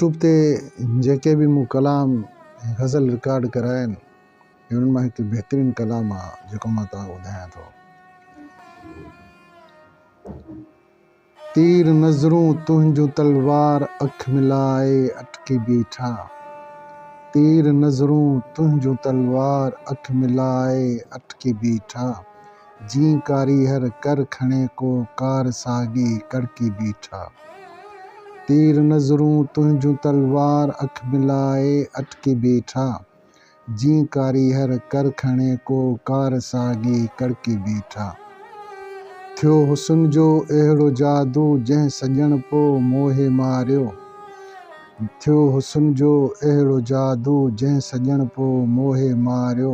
YouTube ते जेके भी मूं कलाम गज़ल रिकॉर्ड कराया आहिनि उन्हनि मां हिकु बहितरीनु कलाम आहे जेको मां तव्हांखे ॿुधायां थो। तीर नज़रूं तुंहिंजूं तलवार अख मिलाए अटकी बीठा। तीर नज़रूं तुंहिंजूं तलवार अख मिलाए अटकी बीठा। जी कारीहर कर खणे को कार सागी कड़की बीठा। तीर नज़रूं तुंहिंजूं तलवार अख मिलाए अटकी बीठा। जी कारीहर कर खणे को कार सागी कड़की बीठा। थियो हुस्न जो अहिड़ो जादू जंहिं सॼण पोइ मोहे मारियो। थियो हुस्न जो अहिड़ो जादू जंहिं सॼण पोइ मोहे मारियो।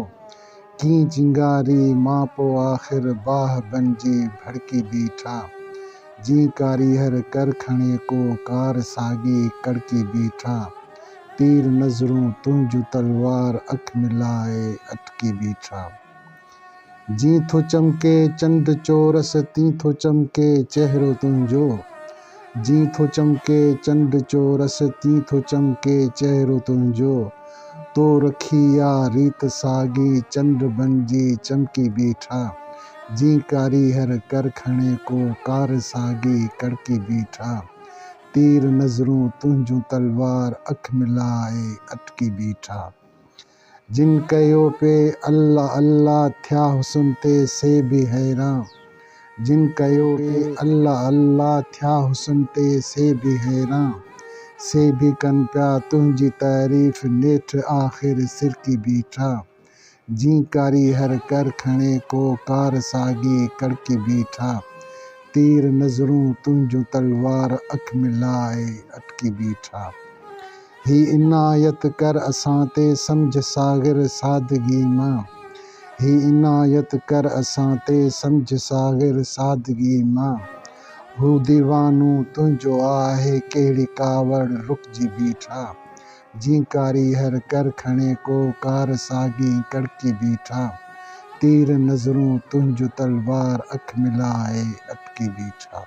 की चिंगारी मां पोइ आख़िर बाह बणिजी भड़की बीठा। जी कारीहर कर खणे को कार सागी कड़की बीठा। तीर नज़रूं तुंहिंजूं तलवार अख मिलाए अटकी बीठा। जी थो चमके चंड चोरस तीं थो चमके चहिरो तुंहिंजो। जी थो चमके चंड चोरस तीं थो चमके चहिरो तुंहिंजो। तो रखी या रीत सागी चंड बणिजी चमकी बीठा। जी कारीहर कर खणे को कार सागी कड़की बीठा। तीर नज़रूं तुंहिंजूं तलवार अख मिलाए अटकी बीठा। जिन कयो पे अल्लाह अल्लाह थिया हुस्न ते से बि हैरान। जिन कयो पे अल्लाह अल्लाह थिया हुस्न ते से बि हैरान। से बि कनि पिया तुंहिंजी तारीफ़ नेठि आख़िर सिरकी बीठा। जी कारीहर कर खणे को कार सागी कड़की बीठा। तीर नज़रूं तुंहिंजूं तलवार अख मिलाए अटकी बीठा। ही इनायत कर असां ते सम्झ सागर सादगी मां। ही इनायत कर असां ते सम्झ सागर सादगी मां। हू दीवानू तुंहिंजो आहे कहिड़ी कावड़ रुकजी बीठा। जी कारीहर कर खणे को कार सागी कड़की बीठा। तीर नज़रूं तुंहिंजूं तलवार अख मिलाए अटकी बीठा।